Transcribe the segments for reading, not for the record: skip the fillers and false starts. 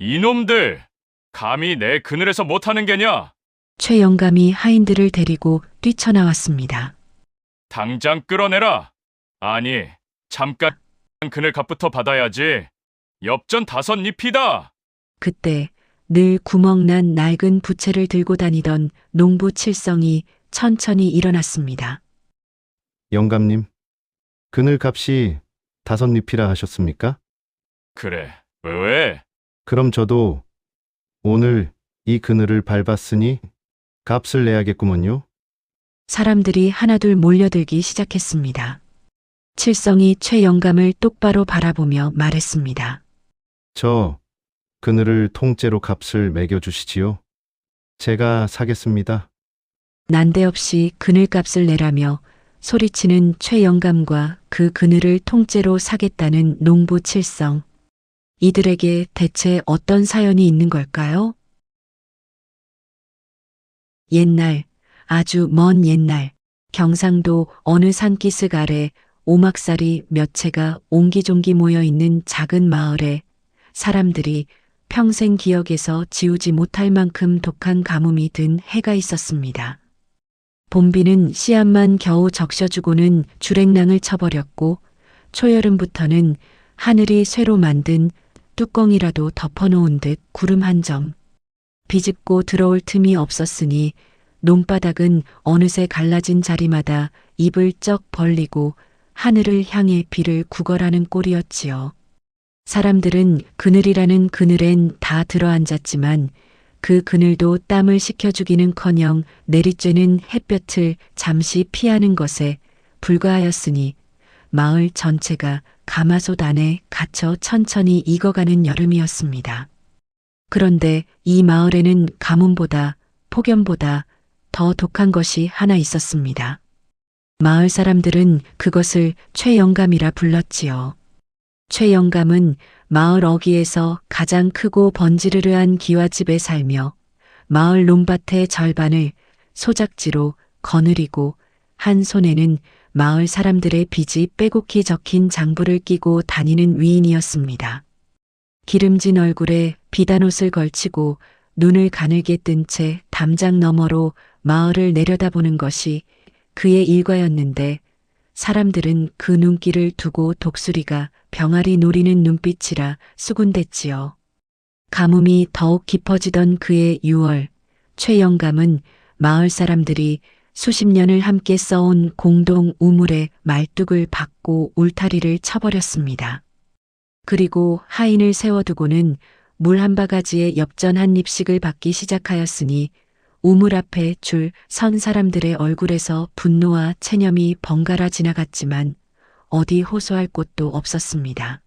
이놈들! 감히 내 그늘에서 못하는 게냐? 최 영감이 하인들을 데리고 뛰쳐나왔습니다. 당장 끌어내라! 아니, 잠깐 그늘값부터 받아야지. 엽전 5잎이다! 그때 늘 구멍난 낡은 부채를 들고 다니던 농부 칠성이 천천히 일어났습니다. 영감님, 그늘 값이 5잎이라 하셨습니까? 그래, 왜? 그럼 저도 오늘 이 그늘을 밟았으니 값을 내야겠구먼요. 사람들이 하나둘 몰려들기 시작했습니다. 칠성이 최 영감을 똑바로 바라보며 말했습니다. 저 그늘을 통째로 값을 매겨주시지요. 제가 사겠습니다. 난데없이 그늘값을 내라며 소리치는 최 영감과 그 그늘을 통째로 사겠다는 농부 칠성. 이들에게 대체 어떤 사연이 있는 걸까요? 옛날, 아주 먼 옛날, 경상도 어느 산기슭 아래 오막살이 몇 채가 옹기종기 모여 있는 작은 마을에 사람들이 평생 기억에서 지우지 못할 만큼 독한 가뭄이 든 해가 있었습니다. 봄비는 씨앗만 겨우 적셔주고는 주랭랑을 쳐버렸고 초여름부터는 하늘이 쇠로 만든 뚜껑이라도 덮어놓은 듯 구름 한 점. 비집고 들어올 틈이 없었으니 논바닥은 어느새 갈라진 자리마다 입을 쩍 벌리고 하늘을 향해 비를 구걸하는 꼴이었지요. 사람들은 그늘이라는 그늘엔 다 들어앉았지만 그 그늘도 땀을 식혀주기는커녕 내리쬐는 햇볕을 잠시 피하는 것에 불과하였으니 마을 전체가 가마솥 안에 갇혀 천천히 익어가는 여름이었습니다. 그런데 이 마을에는 가뭄보다 폭염보다 더 독한 것이 하나 있었습니다. 마을 사람들은 그것을 최영감이라 불렀지요. 최영감은 마을 어귀에서 가장 크고 번지르르한 기와집에 살며 마을 논밭의 절반을 소작지로 거느리고 한 손에는 마을 사람들의 빚이 빼곡히 적힌 장부를 끼고 다니는 위인이었습니다. 기름진 얼굴에 비단옷을 걸치고 눈을 가늘게 뜬 채 담장 너머로 마을을 내려다보는 것이 그의 일과였는데 사람들은 그 눈길을 두고 독수리가 병아리 노리는 눈빛이라 수군댔지요. 가뭄이 더욱 깊어지던 그의 6월, 최영감은 마을 사람들이 수십 년을 함께 써온 공동 우물에 말뚝을 박고 울타리를 쳐버렸습니다. 그리고 하인을 세워두고는 물 한 바가지에 엽전 한 입씩을 받기 시작하였으니 우물 앞에 줄 선 사람들의 얼굴에서 분노와 체념이 번갈아 지나갔지만 어디 호소할 곳도 없었습니다.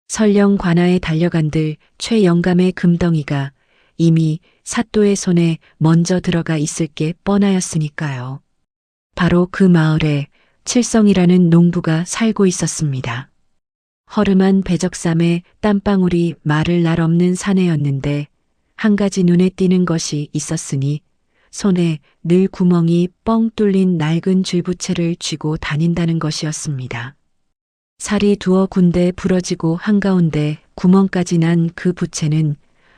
설령 관아에 달려간들 최영감의 금덩이가 이미 사또의 손에 먼저 들어가 있을 게 뻔하였으니까요. 바로 그 마을에 칠성이라는 농부가 살고 있었습니다. 허름한 배적삼에 땀방울이 마를 날 없는 사내였는데 한 가지 눈에 띄는 것이 있었으니 손에 늘 구멍이 뻥 뚫린 낡은 줄부채를 쥐고 다닌다는 것이었습니다. 살이 두어 군데 부러지고 한가운데 구멍까지 난 그 부채는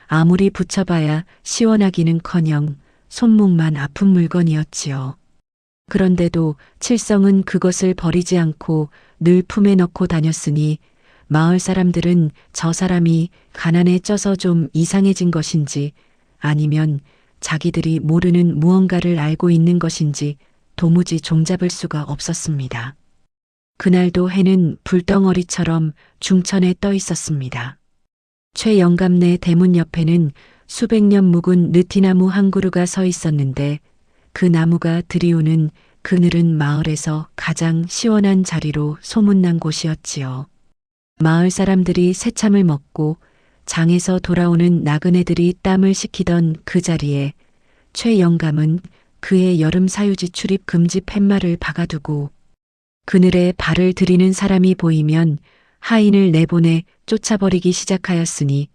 아무리 붙여봐야 시원하기는커녕 손목만 아픈 물건이었지요. 그런데도 칠성은 그것을 버리지 않고 늘 품에 넣고 다녔으니 마을 사람들은 저 사람이 가난에 쪄서 좀 이상해진 것인지 아니면 자기들이 모르는 무언가를 알고 있는 것인지 도무지 종잡을 수가 없었습니다. 그날도 해는 불덩어리처럼 중천에 떠 있었습니다. 최영감네 대문 옆에는 수백 년 묵은 느티나무 한 그루가 서 있었는데 그 나무가 들이우는 그늘은 마을에서 가장 시원한 자리로 소문난 곳이었지요. 마을 사람들이 새참을 먹고 장에서 돌아오는 나그네들이 땀을 식히던 그 자리에 최영감은 그의 여름 사유지 출입 금지 팻말을 박아두고 그늘에 발을 들이는 사람이 보이면 하인을 내보내 쫓아버리기 시작하였으니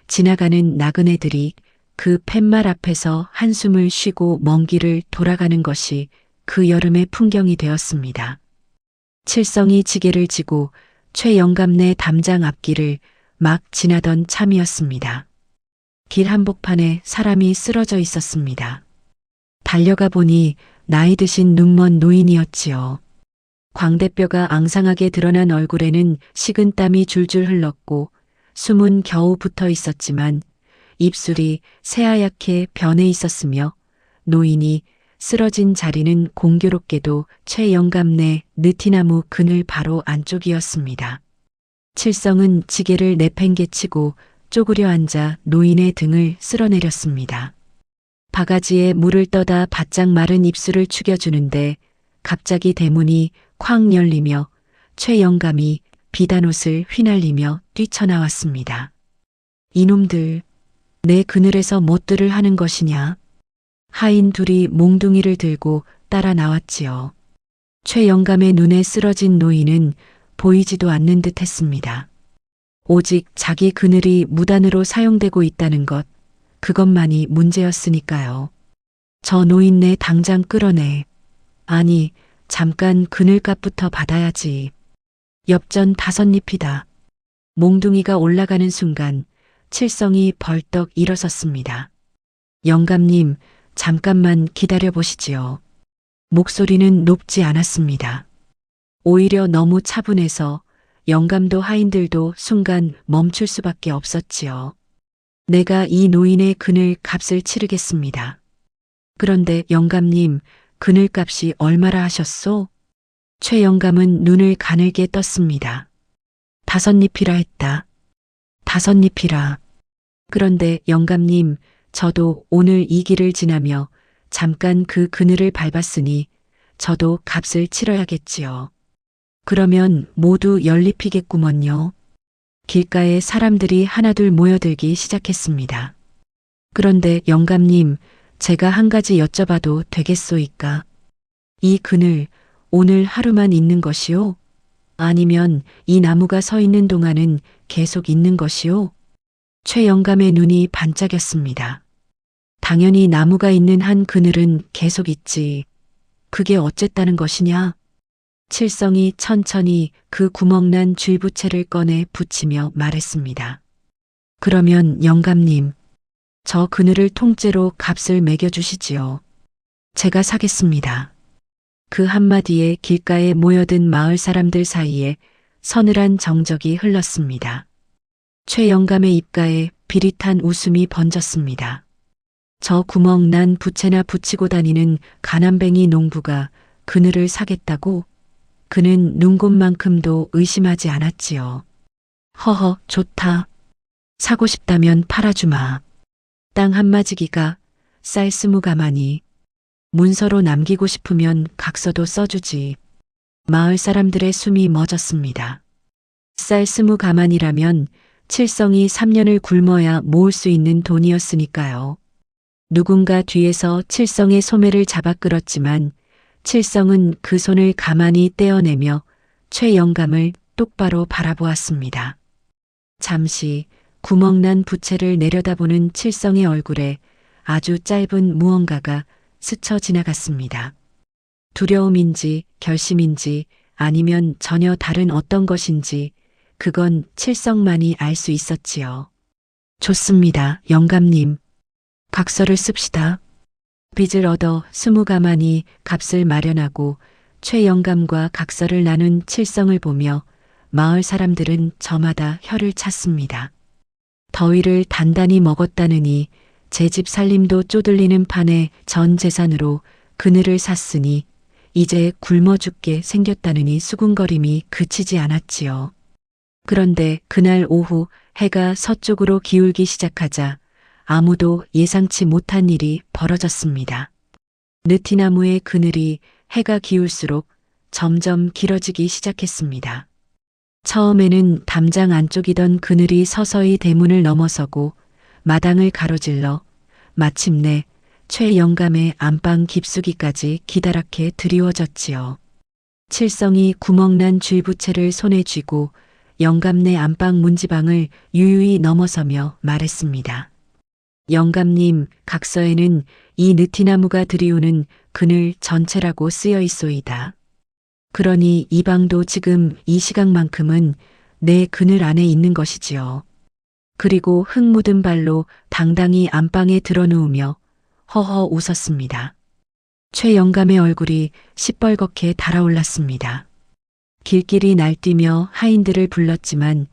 지나가는 나그네들이 그 팻말 앞에서 한숨을 쉬고 먼 길을 돌아가는 것이 그 여름의 풍경이 되었습니다. 칠성이 지게를 지고 최영감네 담장 앞길을 막 지나던 참이었습니다. 길 한복판에 사람이 쓰러져 있었습니다. 달려가 보니 나이 드신 눈먼 노인이었지요. 광대뼈가 앙상하게 드러난 얼굴에는 식은 땀이 줄줄 흘렀고 숨은 겨우 붙어 있었지만 입술이 새하얗게 변해 있었으며 노인이 쓰러진 자리는 공교롭게도 최영감네 느티나무 그늘 바로 안쪽이었습니다. 칠성은 지게를 내팽개치고 쪼그려 앉아 노인의 등을 쓸어내렸습니다. 바가지에 물을 떠다 바짝 마른 입술을 죽여주는데 갑자기 대문이 쾅 열리며 최영감이 비단옷을 휘날리며 뛰쳐나왔습니다. 이놈들, 내 그늘에서 뭣들을 하는 것이냐? 하인 둘이 몽둥이를 들고 따라 나왔지요. 최영감의 눈에 쓰러진 노인은 보이지도 않는 듯 했습니다. 오직 자기 그늘이 무단으로 사용되고 있다는 것, 그것만이 문제였으니까요. 저 노인네 당장 끌어내. 아니, 잠깐 그늘값부터 받아야지. 엽전 5잎이다. 몽둥이가 올라가는 순간 칠성이 벌떡 일어섰습니다. 영감님, 잠깐만 기다려 보시지요. 목소리는 높지 않았습니다. 오히려 너무 차분해서 영감도 하인들도 순간 멈출 수밖에 없었지요. 내가 이 노인의 그늘 값을 치르겠습니다. 그런데 영감님, 그늘 값이 얼마라 하셨소? 최영감은 눈을 가늘게 떴습니다. 5잎이라 했다. 5잎이라. 그런데 영감님, 저도 오늘 이 길을 지나며 잠깐 그 그늘을 밟았으니 저도 값을 치러야겠지요. 그러면 모두 10잎이겠구먼요. 길가에 사람들이 하나둘 모여들기 시작했습니다. 그런데 영감님, 제가 한 가지 여쭤봐도 되겠소이까? 이 그늘 오늘 하루만 있는 것이요? 아니면 이 나무가 서 있는 동안은 계속 있는 것이요? 최영감의 눈이 반짝였습니다. 당연히 나무가 있는 한 그늘은 계속 있지. 그게 어쨌다는 것이냐? 칠성이 천천히 그 구멍난 쥐부채를 꺼내 붙이며 말했습니다. 그러면 영감님, 저 그늘을 통째로 값을 매겨주시지요. 제가 사겠습니다. 그 한마디에 길가에 모여든 마을 사람들 사이에 서늘한 정적이 흘렀습니다. 최영감의 입가에 비릿한 웃음이 번졌습니다. 저 구멍 난 부채나 붙이고 다니는 가난뱅이 농부가 그늘을 사겠다고? 그는 눈곱만큼도 의심하지 않았지요. 허허, 좋다. 사고 싶다면 팔아주마. 땅 한마지기가 쌀 20가마니. 문서로 남기고 싶으면 각서도 써주지. 마을 사람들의 숨이 멎었습니다. 쌀 20가마니라면 칠성이 3년을 굶어야 모을 수 있는 돈이었으니까요. 누군가 뒤에서 칠성의 소매를 잡아 끌었지만 칠성은 그 손을 가만히 떼어내며 최영감을 똑바로 바라보았습니다. 잠시 구멍난 부채를 내려다보는 칠성의 얼굴에 아주 짧은 무언가가 스쳐 지나갔습니다. 두려움인지 결심인지 아니면 전혀 다른 어떤 것인지 그건 칠성만이 알 수 있었지요. 좋습니다, 영감님. 각서를 씁시다. 빚을 얻어 20가마니 값을 마련하고 최영감과 각서를 나눈 칠성을 보며 마을 사람들은 저마다 혀를 찼습니다. 더위를 단단히 먹었다느니 제 집 살림도 쪼들리는 판에 전 재산으로 그늘을 샀으니 이제 굶어 죽게 생겼다느니 수군거림이 그치지 않았지요. 그런데 그날 오후 해가 서쪽으로 기울기 시작하자 아무도 예상치 못한 일이 벌어졌습니다. 느티나무의 그늘이 해가 기울수록 점점 길어지기 시작했습니다. 처음에는 담장 안쪽이던 그늘이 서서히 대문을 넘어서고 마당을 가로질러 마침내 최영감의 안방 깊숙이까지 기다랗게 드리워졌지요. 칠성이 구멍난 쥐부채를 손에 쥐고 영감네 안방 문지방을 유유히 넘어서며 말했습니다. 영감님, 각서에는 이 느티나무가 들이우는 그늘 전체라고 쓰여 있소이다. 그러니 이 방도 지금 이 시각만큼은 내 그늘 안에 있는 것이지요. 그리고 흙 묻은 발로 당당히 안방에 드러누우며 허허 웃었습니다. 최 영감의 얼굴이 시뻘겋게 달아올랐습니다. 길길이 날뛰며 하인들을 불렀지만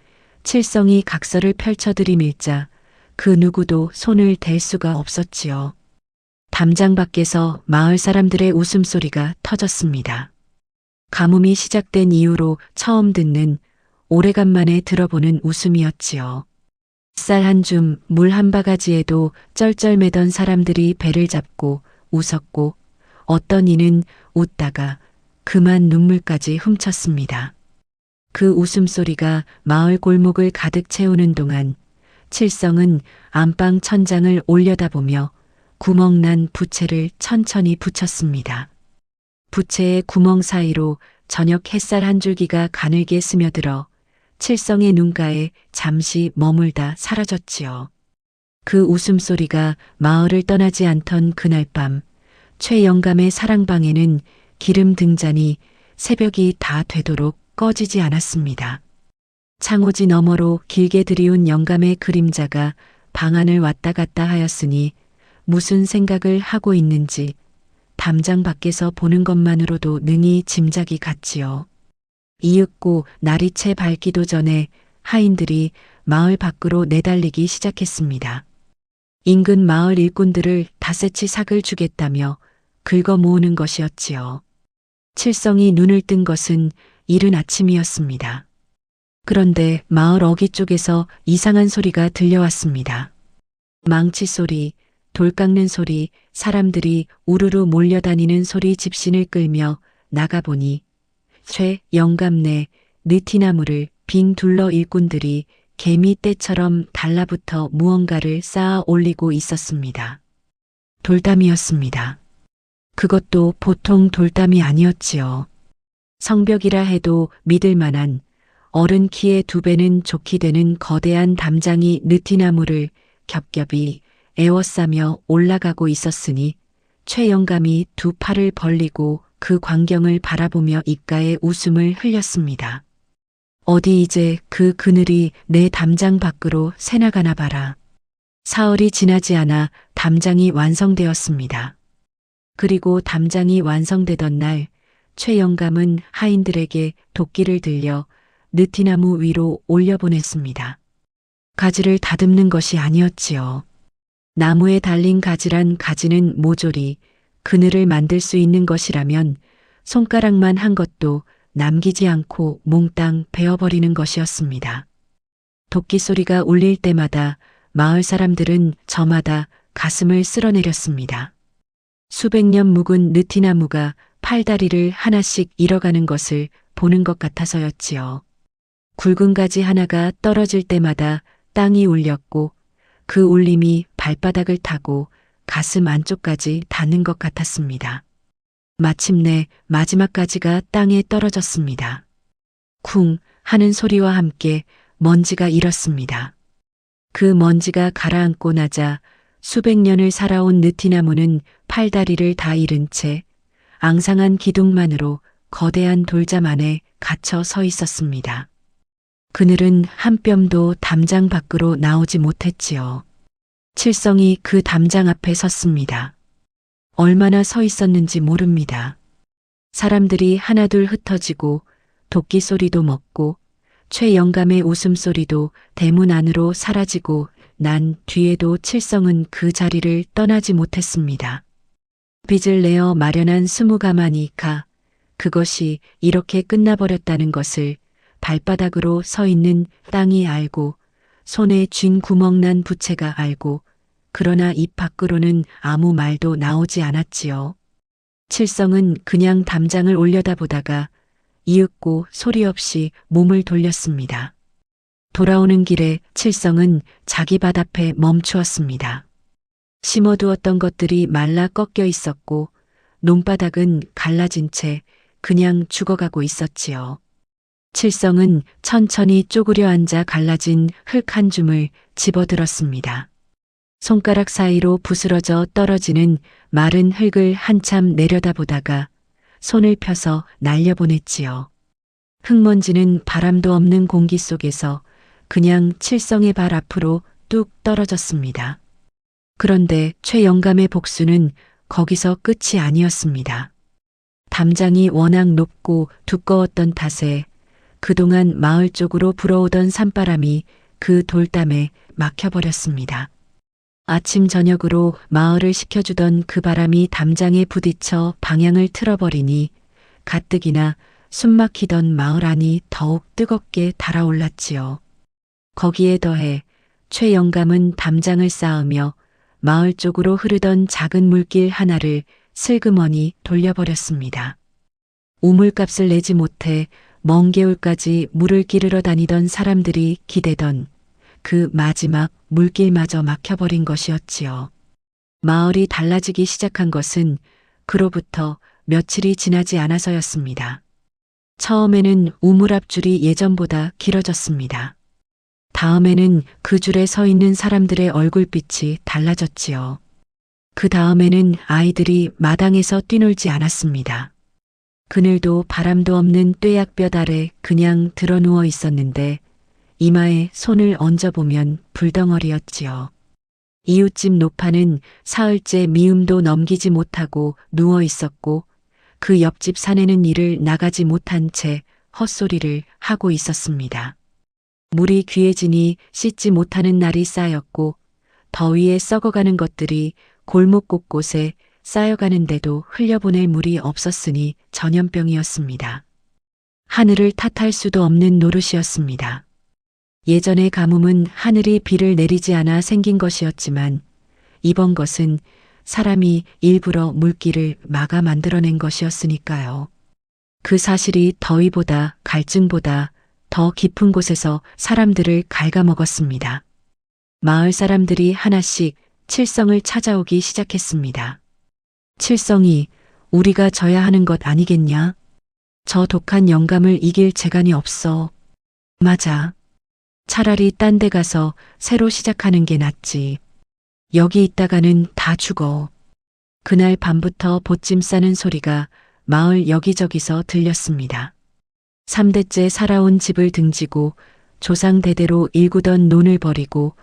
칠성이 각서를 펼쳐 들이밀자 그 누구도 손을 댈 수가 없었지요. 담장 밖에서 마을 사람들의 웃음소리가 터졌습니다. 가뭄이 시작된 이후로 처음 듣는, 오래간만에 들어보는 웃음이었지요. 쌀 한 줌, 물 한 바가지에도 쩔쩔매던 사람들이 배를 잡고 웃었고, 어떤 이는 웃다가 그만 눈물까지 훔쳤습니다. 그 웃음소리가 마을 골목을 가득 채우는 동안 칠성은 안방 천장을 올려다보며 구멍난 부채를 천천히 붙였습니다. 부채의 구멍 사이로 저녁 햇살 한 줄기가 가늘게 스며들어 칠성의 눈가에 잠시 머물다 사라졌지요. 그 웃음소리가 마을을 떠나지 않던 그날 밤, 최 영감의 사랑방에는 기름 등잔이 새벽이 다 되도록 꺼지지 않았습니다. 창호지 너머로 길게 들이운 영감의 그림자가 방 안을 왔다 갔다 하였으니 무슨 생각을 하고 있는지 담장 밖에서 보는 것만으로도 능히 짐작이 갔지요. 이윽고 날이 채 밝기도 전에 하인들이 마을 밖으로 내달리기 시작했습니다. 인근 마을 일꾼들을 다세치 삭을 주겠다며 긁어 모으는 것이었지요. 칠성이 눈을 뜬 것은 이른 아침이었습니다. 그런데 마을 어귀 쪽에서 이상한 소리가 들려왔습니다. 망치 소리, 돌 깎는 소리, 사람들이 우르르 몰려다니는 소리 집신을 끌며 나가보니 최 영감네 느티나무를 빙 둘러 일꾼들이 개미 떼처럼 달라붙어 무언가를 쌓아 올리고 있었습니다. 돌담이었습니다. 그것도 보통 돌담이 아니었지요. 성벽이라 해도 믿을 만한, 어른 키의 2배는 좋게 되는 거대한 담장이 느티나무를 겹겹이 에워싸며 올라가고 있었으니 최 영감이 2 팔을 벌리고 그 광경을 바라보며 입가에 웃음을 흘렸습니다. 어디 이제 그 그늘이 내 담장 밖으로 새나가나 봐라. 사흘이 지나지 않아 담장이 완성되었습니다. 그리고 담장이 완성되던 날 최 영감은 하인들에게 도끼를 들려 느티나무 위로 올려보냈습니다. 가지를 다듬는 것이 아니었지요. 나무에 달린 가지란 가지는 모조리 그늘을 만들 수 있는 것이라면 손가락만 한 것도 남기지 않고 몽땅 베어버리는 것이었습니다. 도끼 소리가 울릴 때마다 마을 사람들은 저마다 가슴을 쓸어내렸습니다. 수백 년 묵은 느티나무가 팔다리를 하나씩 잃어가는 것을 보는 것 같아서였지요. 굵은 가지 하나가 떨어질 때마다 땅이 울렸고 그 울림이 발바닥을 타고 가슴 안쪽까지 닿는 것 같았습니다. 마침내 마지막 가지가 땅에 떨어졌습니다. 쿵 하는 소리와 함께 먼지가 일었습니다. 그 먼지가 가라앉고 나자 수백 년을 살아온 느티나무는 팔다리를 다 잃은 채 앙상한 기둥만으로 거대한 돌잠 안에 갇혀 서 있었습니다. 그늘은 한 뼘도 담장 밖으로 나오지 못했지요. 칠성이 그 담장 앞에 섰습니다. 얼마나 서 있었는지 모릅니다. 사람들이 하나둘 흩어지고 도끼 소리도 멎고 최 영감의 웃음소리도 대문 안으로 사라지고 난 뒤에도 칠성은 그 자리를 떠나지 못했습니다. 빚을 내어 마련한 20가마니까 그것이 이렇게 끝나버렸다는 것을 발바닥으로 서 있는 땅이 알고 손에 쥔 구멍난 부채가 알고 그러나 입 밖으로는 아무 말도 나오지 않았지요. 칠성은 그냥 담장을 올려다보다가 이윽고 소리 없이 몸을 돌렸습니다. 돌아오는 길에 칠성은 자기 밭 앞에 멈추었습니다. 심어두었던 것들이 말라 꺾여 있었고 논바닥은 갈라진 채 그냥 죽어가고 있었지요. 칠성은 천천히 쪼그려 앉아 갈라진 흙 한 줌을 집어들었습니다. 손가락 사이로 부스러져 떨어지는 마른 흙을 한참 내려다보다가 손을 펴서 날려보냈지요. 흙먼지는 바람도 없는 공기 속에서 그냥 칠성의 발 앞으로 뚝 떨어졌습니다. 그런데 최 영감의 복수는 거기서 끝이 아니었습니다. 담장이 워낙 높고 두꺼웠던 탓에 그동안 마을 쪽으로 불어오던 산바람이 그 돌담에 막혀버렸습니다. 아침 저녁으로 마을을 식혀주던 그 바람이 담장에 부딪혀 방향을 틀어버리니 가뜩이나 숨막히던 마을 안이 더욱 뜨겁게 달아올랐지요. 거기에 더해 최 영감은 담장을 쌓으며 마을 쪽으로 흐르던 작은 물길 하나를 슬그머니 돌려버렸습니다. 우물값을 내지 못해 먼 개울까지 물을 기르러 다니던 사람들이 기대던 그 마지막 물길마저 막혀버린 것이었지요. 마을이 달라지기 시작한 것은 그로부터 며칠이 지나지 않아서였습니다. 처음에는 우물 앞줄이 예전보다 길어졌습니다. 다음에는 그 줄에 서 있는 사람들의 얼굴빛이 달라졌지요. 그 다음에는 아이들이 마당에서 뛰놀지 않았습니다. 그늘도 바람도 없는 뙤약볕 아래 그냥 드러누워 있었는데 이마에 손을 얹어보면 불덩어리였지요. 이웃집 노파는 사흘째 미움도 넘기지 못하고 누워 있었고 그 옆집 사내는 일을 나가지 못한 채 헛소리를 하고 있었습니다. 물이 귀해지니 씻지 못하는 날이 쌓였고 더위에 썩어가는 것들이 골목 곳곳에 쌓여가는데도 흘려보낼 물이 없었으니 전염병이었습니다. 하늘을 탓할 수도 없는 노릇이었습니다. 예전의 가뭄은 하늘이 비를 내리지 않아 생긴 것이었지만 이번 것은 사람이 일부러 물길을 막아 만들어낸 것이었으니까요. 그 사실이 더위보다 갈증보다 더 깊은 곳에서 사람들을 갉아먹었습니다. 마을 사람들이 하나씩 칠성을 찾아오기 시작했습니다. 칠성이 우리가 져야 하는 것 아니겠냐? 저 독한 영감을 이길 재간이 없어. 맞아. 차라리 딴 데 가서 새로 시작하는 게 낫지. 여기 있다가는 다 죽어. 그날 밤부터 보찜 싸는 소리가 마을 여기저기서 들렸습니다. 3대째 살아온 집을 등지고 조상 대대로 일구던 논을 버리고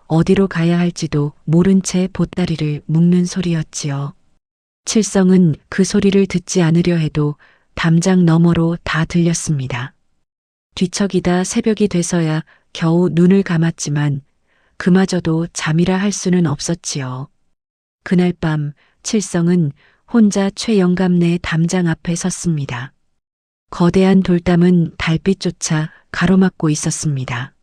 어디로 가야 할지도 모른 채 보따리를 묶는 소리였지요. 칠성은 그 소리를 듣지 않으려 해도 담장 너머로 다 들렸습니다. 뒤척이다 새벽이 돼서야 겨우 눈을 감았지만 그마저도 잠이라 할 수는 없었지요. 그날 밤 칠성은 혼자 최 영감네 담장 앞에 섰습니다. 거대한 돌담은 달빛조차 가로막고 있었습니다.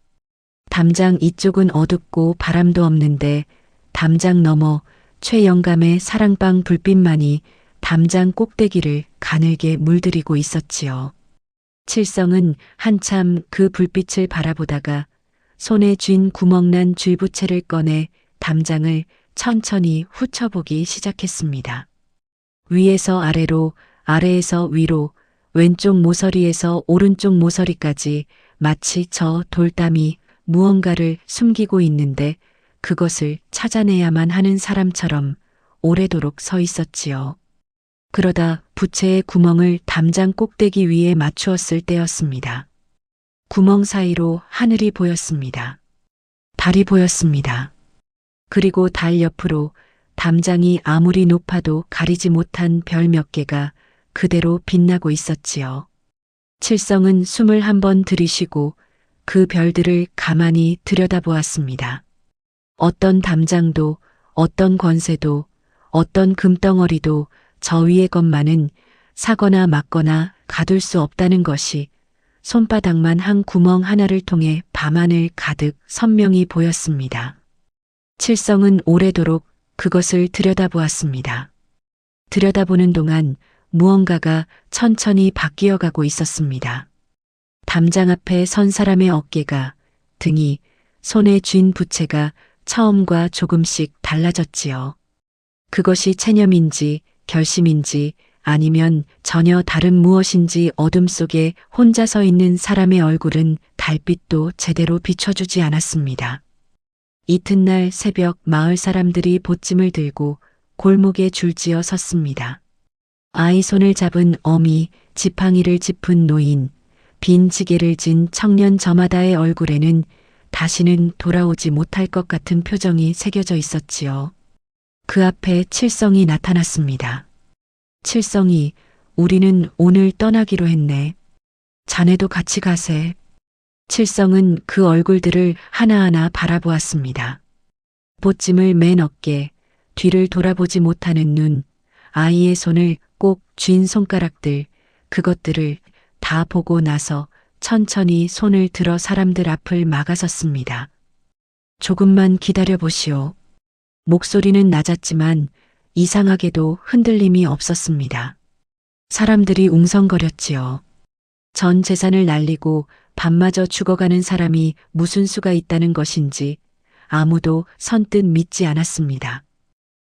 담장 이쪽은 어둡고 바람도 없는데 담장 너머 최 영감의 사랑방 불빛만이 담장 꼭대기를 가늘게 물들이고 있었지요. 칠성은 한참 그 불빛을 바라보다가 손에 쥔 구멍난 쥐부채를 꺼내 담장을 천천히 훑어보기 시작했습니다. 위에서 아래로, 아래에서 위로, 왼쪽 모서리에서 오른쪽 모서리까지 마치 저 돌담이 무언가를 숨기고 있는데 그것을 찾아내야만 하는 사람처럼 오래도록 서 있었지요. 그러다 부채의 구멍을 담장 꼭대기 위에 맞추었을 때였습니다. 구멍 사이로 하늘이 보였습니다. 달이 보였습니다. 그리고 달 옆으로 담장이 아무리 높아도 가리지 못한 별 몇 개가 그대로 빛나고 있었지요. 칠성은 숨을 한번 들이쉬고 그 별들을 가만히 들여다보았습니다. 어떤 담장도, 어떤 권세도, 어떤 금덩어리도 저 위의 것만은 사거나 막거나 가둘 수 없다는 것이 손바닥만 한 구멍 하나를 통해 밤하늘 가득 선명히 보였습니다. 칠성은 오래도록 그것을 들여다보았습니다. 들여다보는 동안 무언가가 천천히 바뀌어 가고 있었습니다. 담장 앞에 선 사람의 어깨가, 등이, 손에 쥔 부채가 처음과 조금씩 달라졌지요. 그것이 체념인지 결심인지 아니면 전혀 다른 무엇인지 어둠 속에 혼자 서 있는 사람의 얼굴은 달빛도 제대로 비춰주지 않았습니다. 이튿날 새벽 마을 사람들이 보찜을 들고 골목에 줄지어 섰습니다. 아이 손을 잡은 어미, 지팡이를 짚은 노인, 빈 지게를 진 청년 저마다의 얼굴에는 다시는 돌아오지 못할 것 같은 표정이 새겨져 있었지요. 그 앞에 칠성이 나타났습니다. 칠성이, 우리는 오늘 떠나기로 했네. 자네도 같이 가세. 칠성은 그 얼굴들을 하나하나 바라보았습니다. 보찜을 맨 어깨, 뒤를 돌아보지 못하는 눈, 아이의 손을 꼭 쥔 손가락들, 그것들을 다 보고 나서 천천히 손을 들어 사람들 앞을 막아섰습니다. 조금만 기다려 보시오. 목소리는 낮았지만 이상하게도 흔들림이 없었습니다. 사람들이 웅성거렸지요. 전 재산을 날리고 밤마저 죽어가는 사람이 무슨 수가 있다는 것인지 아무도 선뜻 믿지 않았습니다.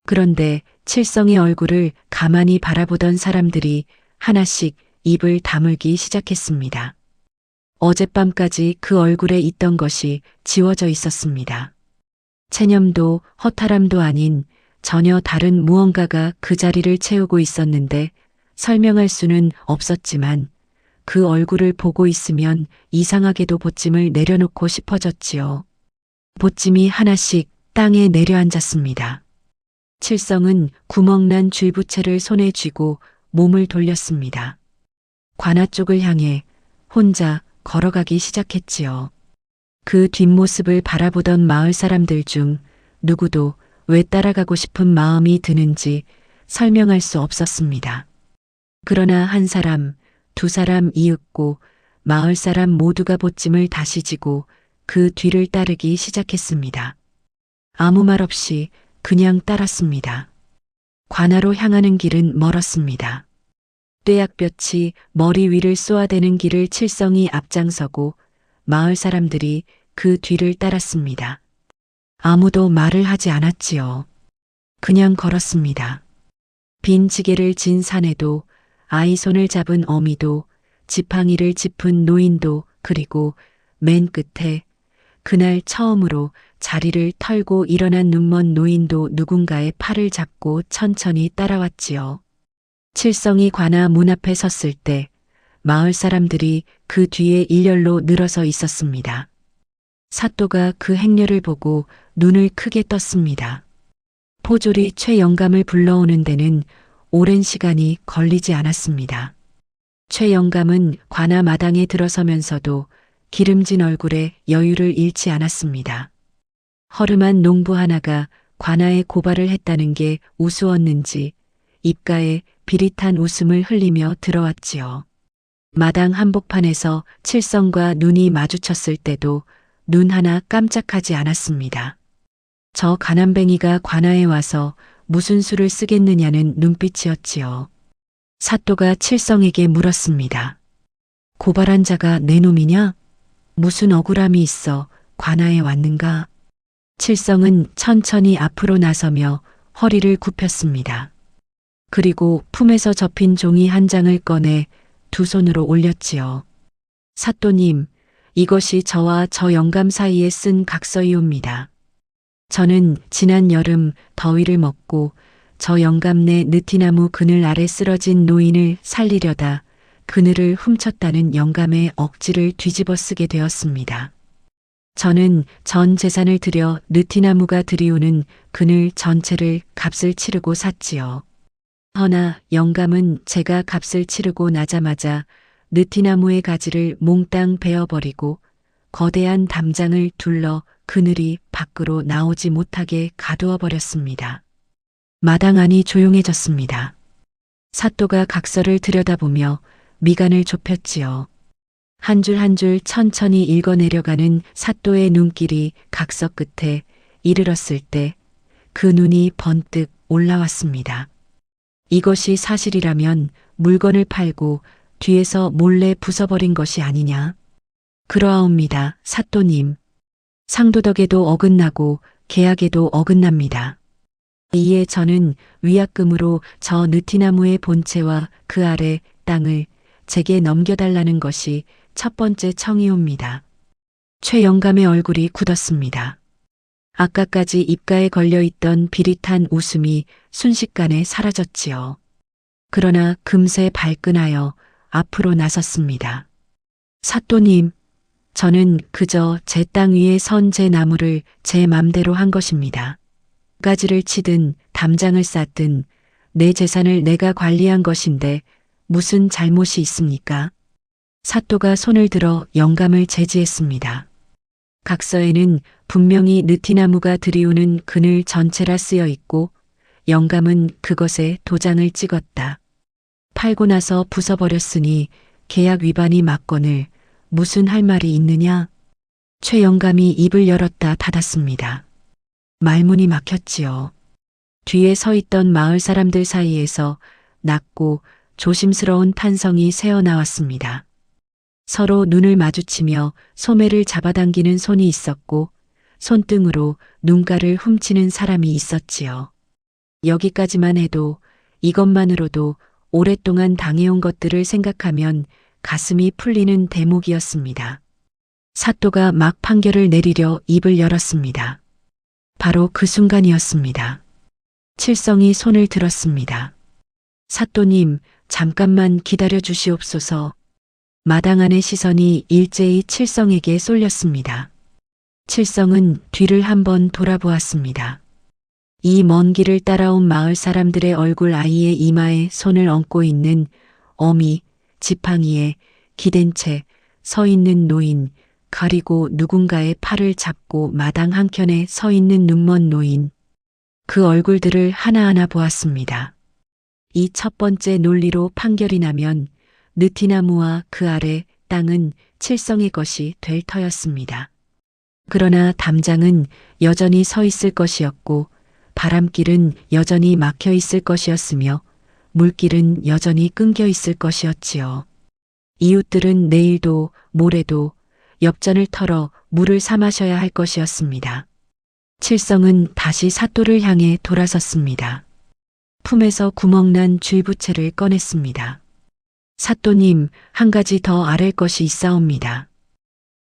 그런데 칠성의 얼굴을 가만히 바라보던 사람들이 하나씩 입을 다물기 시작했습니다. 어젯밤까지 그 얼굴에 있던 것이 지워져 있었습니다. 체념도 허탈함도 아닌 전혀 다른 무언가가 그 자리를 채우고 있었는데 설명할 수는 없었지만 그 얼굴을 보고 있으면 이상하게도 보찜을 내려놓고 싶어졌지요. 보찜이 하나씩 땅에 내려앉았습니다. 칠성은 구멍난 쥐부채를 손에 쥐고 몸을 돌렸습니다. 관아 쪽을 향해 혼자 걸어가기 시작했지요. 그 뒷모습을 바라보던 마을 사람들 중 누구도 왜 따라가고 싶은 마음이 드는지 설명할 수 없었습니다. 그러나 한 사람, 두 사람 이윽고 마을 사람 모두가 보찜을 다시 지고 그 뒤를 따르기 시작했습니다. 아무 말 없이 그냥 따랐습니다. 관아로 향하는 길은 멀었습니다. 떼약볕이 머리 위를 쏘아대는 길을 칠성이 앞장서고 마을 사람들이 그 뒤를 따랐습니다. 아무도 말을 하지 않았지요. 그냥 걸었습니다. 빈 지게를 진 사내도, 아이 손을 잡은 어미도, 지팡이를 짚은 노인도, 그리고 맨 끝에 그날 처음으로 자리를 털고 일어난 눈먼 노인도 누군가의 팔을 잡고 천천히 따라왔지요. 칠성이 관아 문 앞에 섰을 때 마을 사람들이 그 뒤에 일렬로 늘어서 있었습니다. 사또가 그 행렬을 보고 눈을 크게 떴습니다. 포졸이 최영감을 불러오는 데는 오랜 시간이 걸리지 않았습니다. 최영감은 관아 마당에 들어서면서도 기름진 얼굴에 여유를 잃지 않았습니다. 허름한 농부 하나가 관아에 고발을 했다는 게 우스웠는지 입가에 비릿한 웃음을 흘리며 들어왔지요. 마당 한복판에서 칠성과 눈이 마주쳤을 때도 눈 하나 깜짝하지 않았습니다. 저 가난뱅이가 관아에 와서 무슨 수를 쓰겠느냐는 눈빛이었지요. 사또가 칠성에게 물었습니다. 고발한 자가 내 놈이냐? 무슨 억울함이 있어 관아에 왔는가? 칠성은 천천히 앞으로 나서며 허리를 굽혔습니다. 그리고 품에서 접힌 종이 한 장을 꺼내 두 손으로 올렸지요. 사또님, 이것이 저와 저 영감 사이에 쓴 각서이옵니다. 저는 지난 여름 더위를 먹고 저 영감네 느티나무 그늘 아래 쓰러진 노인을 살리려다 그늘을 훔쳤다는 영감의 억지를 뒤집어 쓰게 되었습니다. 저는 전 재산을 들여 느티나무가 들이오는 그늘 전체를 값을 치르고 샀지요. 허나 영감은 제가 값을 치르고 나자마자 느티나무의 가지를 몽땅 베어버리고 거대한 담장을 둘러 그늘이 밖으로 나오지 못하게 가두어 버렸습니다. 마당 안이 조용해졌습니다. 사또가 각서를 들여다보며 미간을 좁혔지요. 한 줄 한 줄 천천히 읽어내려가는 사또의 눈길이 각서 끝에 이르렀을 때 그 눈이 번뜩 올라왔습니다. 이것이 사실이라면 물건을 팔고 뒤에서 몰래 부숴버린 것이 아니냐? 그러하옵니다, 사또님. 상도덕에도 어긋나고 계약에도 어긋납니다. 이에 저는 위약금으로 저 느티나무의 본체와 그 아래 땅을 제게 넘겨달라는 것이 첫 번째 청이옵니다. 최영감의 얼굴이 굳었습니다. 아까까지 입가에 걸려있던 비릿한 웃음이 순식간에 사라졌지요. 그러나 금세 발끈하여 앞으로 나섰습니다. 사또님, 저는 그저 제 땅 위에 선 제 나무를 제 맘대로 한 것입니다. 가지를 치든 담장을 쌓든 내 재산을 내가 관리한 것인데 무슨 잘못이 있습니까? 사또가 손을 들어 영감을 제지했습니다. 각서에는 분명히 느티나무가 들이우는 그늘 전체라 쓰여 있고 영감은 그것에 도장을 찍었다. 팔고 나서 부숴버렸으니 계약 위반이 맞거늘 무슨 할 말이 있느냐? 최 영감이 입을 열었다 닫았습니다. 말문이 막혔지요. 뒤에 서 있던 마을 사람들 사이에서 낮고 조심스러운 탄성이 새어나왔습니다. 서로 눈을 마주치며 소매를 잡아당기는 손이 있었고 손등으로 눈가를 훔치는 사람이 있었지요. 여기까지만 해도 이것만으로도 오랫동안 당해온 것들을 생각하면 가슴이 풀리는 대목이었습니다. 사또가 막 판결을 내리려 입을 열었습니다. 바로 그 순간이었습니다. 칠성이 손을 들었습니다. 사또님, 잠깐만 기다려 주시옵소서. 마당 안의 시선이 일제히 칠성에게 쏠렸습니다. 칠성은 뒤를 한번 돌아보았습니다. 이 먼 길을 따라온 마을 사람들의 얼굴 아이의 이마에 손을 얹고 있는 어미, 지팡이에 기댄 채 서 있는 노인, 그리고 누군가의 팔을 잡고 마당 한켠에 서 있는 눈먼 노인. 그 얼굴들을 하나하나 보았습니다. 이 첫 번째 논리로 판결이 나면 느티나무와 그 아래 땅은 칠성의 것이 될 터였습니다. 그러나 담장은 여전히 서 있을 것이었고 바람길은 여전히 막혀 있을 것이었으며 물길은 여전히 끊겨 있을 것이었지요. 이웃들은 내일도 모레도 엽전을 털어 물을 사 마셔야 할 것이었습니다. 칠성은 다시 사또를 향해 돌아섰습니다. 품에서 구멍난 쥐부채를 꺼냈습니다. 사또님, 한 가지 더 아랠 것이 있사옵니다.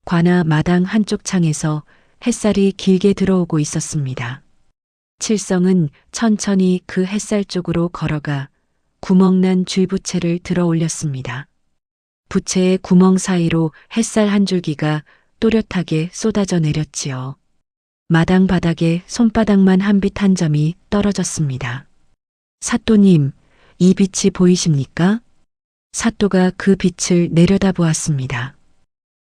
관아 마당 한쪽 창에서 햇살이 길게 들어오고 있었습니다. 칠성은 천천히 그 햇살 쪽으로 걸어가 구멍난 쥐부채를 들어 올렸습니다. 부채의 구멍 사이로 햇살 한 줄기가 또렷하게 쏟아져 내렸지요. 마당 바닥에 손바닥만 한 빛 한 점이 떨어졌습니다. 사또님, 이 빛이 보이십니까? 사또가 그 빛을 내려다보았습니다.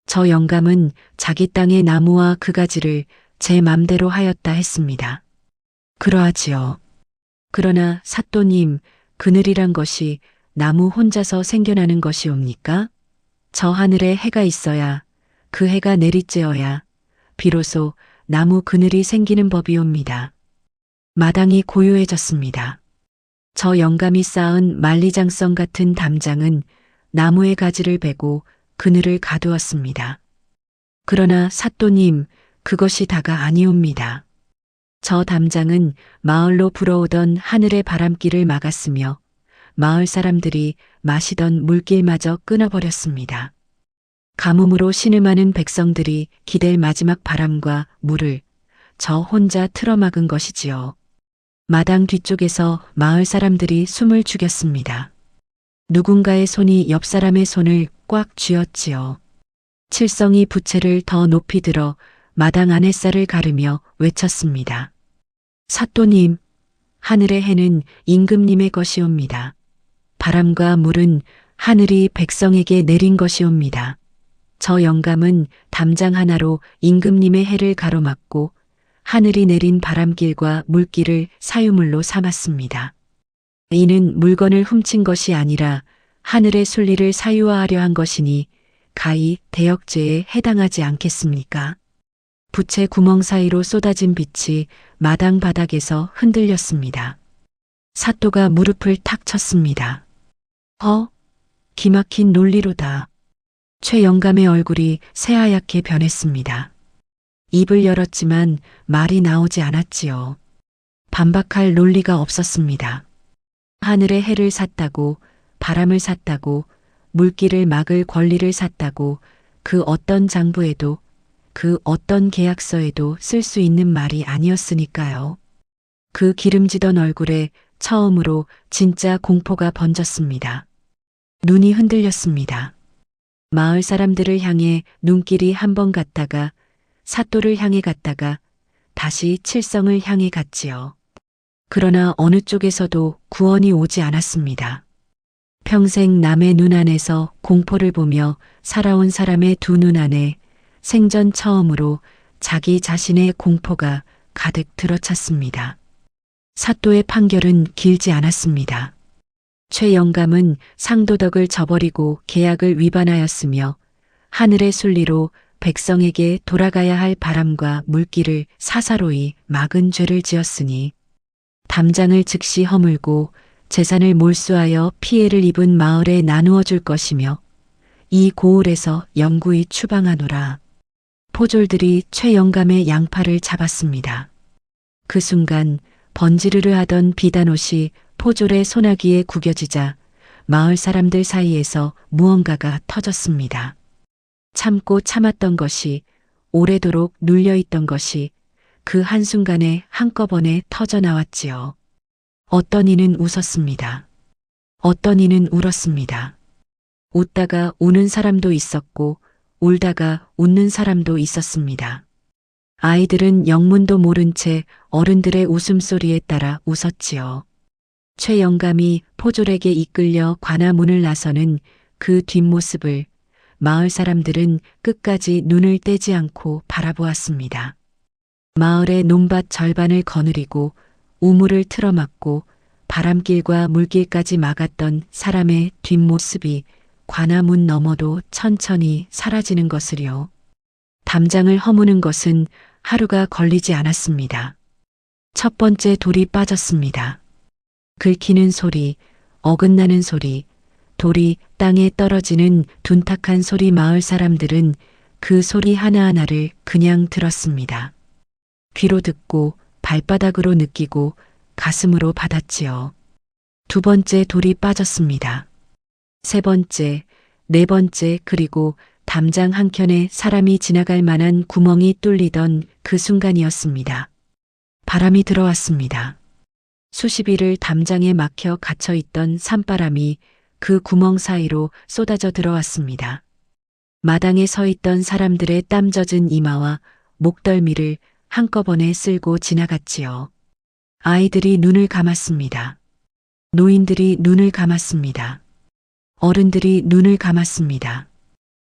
저 영감은 자기 땅의 나무와 그 가지를 제 맘대로 하였다 했습니다. 그러하지요. 그러나 사또님, 그늘이란 것이 나무 혼자서 생겨나는 것이옵니까? 저 하늘에 해가 있어야, 그 해가 내리쬐어야 비로소 나무 그늘이 생기는 법이옵니다. 마당이 고요해졌습니다. 저 영감이 쌓은 만리장성 같은 담장은 나무의 가지를 베고 그늘을 가두었습니다. 그러나 사또님, 그것이 다가 아니옵니다. 저 담장은 마을로 불어오던 하늘의 바람길을 막았으며 마을 사람들이 마시던 물길마저 끊어버렸습니다. 가뭄으로 신음하는 백성들이 기댈 마지막 바람과 물을 저 혼자 틀어막은 것이지요. 마당 뒤쪽에서 마을 사람들이 숨을 죽였습니다. 누군가의 손이 옆 사람의 손을 꽉 쥐었지요. 칠성이 부채를 더 높이 들어 마당 안 햇살을 가르며 외쳤습니다. 사또님, 하늘의 해는 임금님의 것이옵니다. 바람과 물은 하늘이 백성에게 내린 것이옵니다. 저 영감은 담장 하나로 임금님의 해를 가로막고 하늘이 내린 바람길과 물길을 사유물로 삼았습니다. 이는 물건을 훔친 것이 아니라 하늘의 순리를 사유화하려 한 것이니 가히 대역죄에 해당하지 않겠습니까? 부채 구멍 사이로 쏟아진 빛이 마당 바닥에서 흔들렸습니다. 사또가 무릎을 탁 쳤습니다. 기막힌 논리로다. 최 영감의 얼굴이 새하얗게 변했습니다. 입을 열었지만 말이 나오지 않았지요. 반박할 논리가 없었습니다. 하늘의 해를 샀다고, 바람을 샀다고, 물길을 막을 권리를 샀다고 그 어떤 장부에도 그 어떤 계약서에도 쓸 수 있는 말이 아니었으니까요. 그 기름지던 얼굴에 처음으로 진짜 공포가 번졌습니다. 눈이 흔들렸습니다. 마을 사람들을 향해 눈길이 한 번 갔다가 사또를 향해 갔다가 다시 칠성을 향해 갔지요. 그러나 어느 쪽에서도 구원이 오지 않았습니다. 평생 남의 눈 안에서 공포를 보며 살아온 사람의 두 눈 안에 생전 처음으로 자기 자신의 공포가 가득 들어찼습니다. 사또의 판결은 길지 않았습니다. 최 영감은 상도덕을 저버리고 계약을 위반하였으며 하늘의 순리로 백성에게 돌아가야 할 바람과 물길을 사사로이 막은 죄를 지었으니 담장을 즉시 허물고 재산을 몰수하여 피해를 입은 마을에 나누어 줄 것이며 이 고을에서 영구히 추방하노라. 포졸들이 최 영감의 양팔을 잡았습니다. 그 순간 번지르르 하던 비단옷이 포졸의 소나기에 구겨지자 마을 사람들 사이에서 무언가가 터졌습니다. 참고 참았던 것이, 오래도록 눌려있던 것이 그 한순간에 한꺼번에 터져 나왔지요. 어떤 이는 웃었습니다. 어떤 이는 울었습니다. 웃다가 우는 사람도 있었고 울다가 웃는 사람도 있었습니다. 아이들은 영문도 모른 채 어른들의 웃음소리에 따라 웃었지요. 최 영감이 포졸에게 이끌려 관아문을 나서는 그 뒷모습을 마을 사람들은 끝까지 눈을 떼지 않고 바라보았습니다. 마을의 논밭 절반을 거느리고 우물을 틀어막고 바람길과 물길까지 막았던 사람의 뒷모습이 관아문 너머도 천천히 사라지는 것을요. 담장을 허무는 것은 하루가 걸리지 않았습니다. 첫 번째 돌이 빠졌습니다. 긁히는 소리, 어긋나는 소리, 돌이 땅에 떨어지는 둔탁한 소리. 마을 사람들은 그 소리 하나하나를 그냥 들었습니다. 귀로 듣고 발바닥으로 느끼고 가슴으로 받았지요. 두 번째 돌이 빠졌습니다. 세 번째, 네 번째, 그리고 담장 한켠에 사람이 지나갈 만한 구멍이 뚫리던 그 순간이었습니다. 바람이 들어왔습니다. 수십 일을 담장에 막혀 갇혀 있던 산바람이 그 구멍 사이로 쏟아져 들어왔습니다. 마당에 서 있던 사람들의 땀 젖은 이마와 목덜미를 한꺼번에 쓸고 지나갔지요. 아이들이 눈을 감았습니다. 노인들이 눈을 감았습니다. 어른들이 눈을 감았습니다.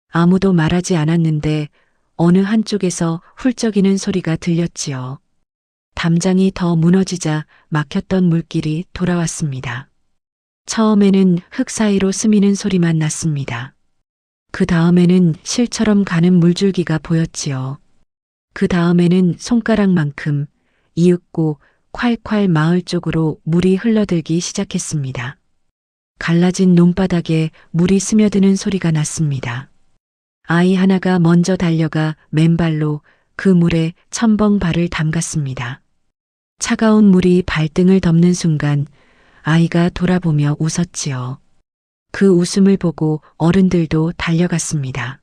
아무도 말하지 않았는데 어느 한쪽에서 훌쩍이는 소리가 들렸지요. 담장이 더 무너지자 막혔던 물길이 돌아왔습니다. 처음에는 흙 사이로 스미는 소리만 났습니다. 그 다음에는 실처럼 가는 물줄기가 보였지요. 그 다음에는 손가락만큼 이윽고 콸콸 마을 쪽으로 물이 흘러들기 시작했습니다. 갈라진 논바닥에 물이 스며드는 소리가 났습니다. 아이 하나가 먼저 달려가 맨발로 그 물에 첨벙 발을 담갔습니다. 차가운 물이 발등을 덮는 순간 아이가 돌아보며 웃었지요. 그 웃음을 보고 어른들도 달려갔습니다.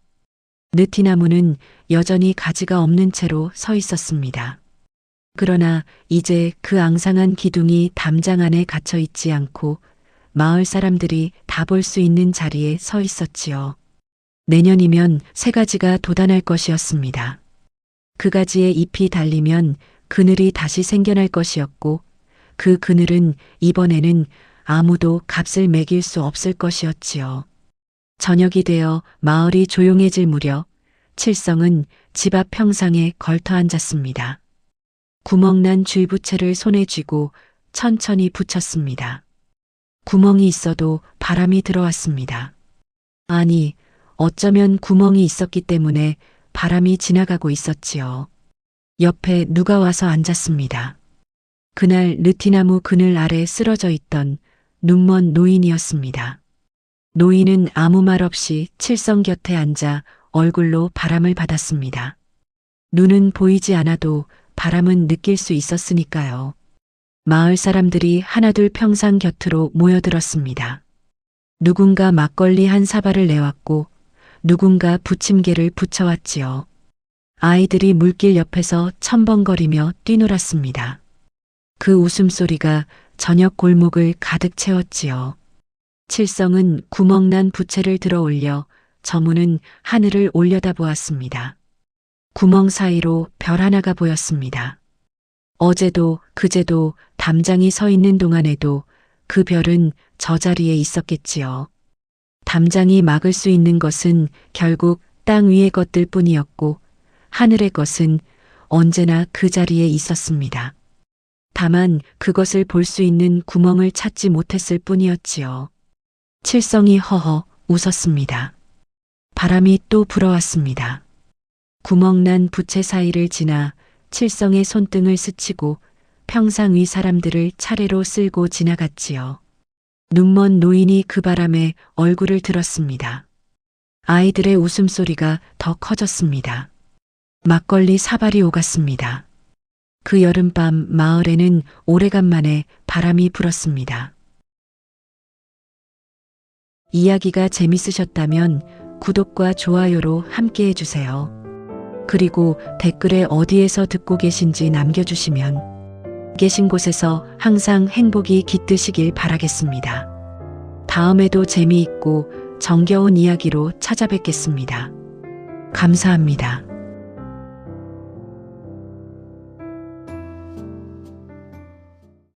느티나무는 여전히 가지가 없는 채로 서 있었습니다. 그러나 이제 그 앙상한 기둥이 담장 안에 갇혀 있지 않고 마을 사람들이 다 볼 수 있는 자리에 서 있었지요. 내년이면 새 가지가 돋아날 것이었습니다. 그 가지에 잎이 달리면 그늘이 다시 생겨날 것이었고 그 그늘은 이번에는 아무도 값을 매길 수 없을 것이었지요. 저녁이 되어 마을이 조용해질 무렵 칠성은 집 앞 평상에 걸터 앉았습니다. 구멍난 쥐부채를 손에 쥐고 천천히 붙였습니다. 구멍이 있어도 바람이 들어왔습니다. 아니, 어쩌면 구멍이 있었기 때문에 바람이 지나가고 있었지요. 옆에 누가 와서 앉았습니다. 그날 느티나무 그늘 아래 쓰러져 있던 눈먼 노인이었습니다. 노인은 아무 말 없이 칠성 곁에 앉아 얼굴로 바람을 받았습니다. 눈은 보이지 않아도 바람은 느낄 수 있었으니까요. 마을 사람들이 하나둘 평상 곁으로 모여들었습니다. 누군가 막걸리 한 사발을 내왔고 누군가 부침개를 부쳐왔지요. 아이들이 물길 옆에서 첨벙거리며 뛰놀았습니다. 그 웃음소리가 저녁 골목을 가득 채웠지요. 칠성은 구멍난 부채를 들어 올려 저무는 하늘을 올려다보았습니다. 구멍 사이로 별 하나가 보였습니다. 어제도 그제도 담장이 서 있는 동안에도 그 별은 저 자리에 있었겠지요. 담장이 막을 수 있는 것은 결국 땅 위의 것들 뿐이었고 하늘의 것은 언제나 그 자리에 있었습니다. 다만 그것을 볼 수 있는 구멍을 찾지 못했을 뿐이었지요. 칠성이 허허 웃었습니다. 바람이 또 불어왔습니다. 구멍난 부채 사이를 지나 칠성의 손등을 스치고 평상 위 사람들을 차례로 쓸고 지나갔지요. 눈먼 노인이 그 바람에 얼굴을 들었습니다. 아이들의 웃음소리가 더 커졌습니다. 막걸리 사발이 오갔습니다. 그 여름밤 마을에는 오래간만에 바람이 불었습니다. 이야기가 재밌으셨다면 구독과 좋아요로 함께 해주세요. 그리고 댓글에 어디에서 듣고 계신지 남겨주시면 계신 곳에서 항상 행복이 깃드시길 바라겠습니다. 다음에도 재미있고 정겨운 이야기로 찾아뵙겠습니다. 감사합니다.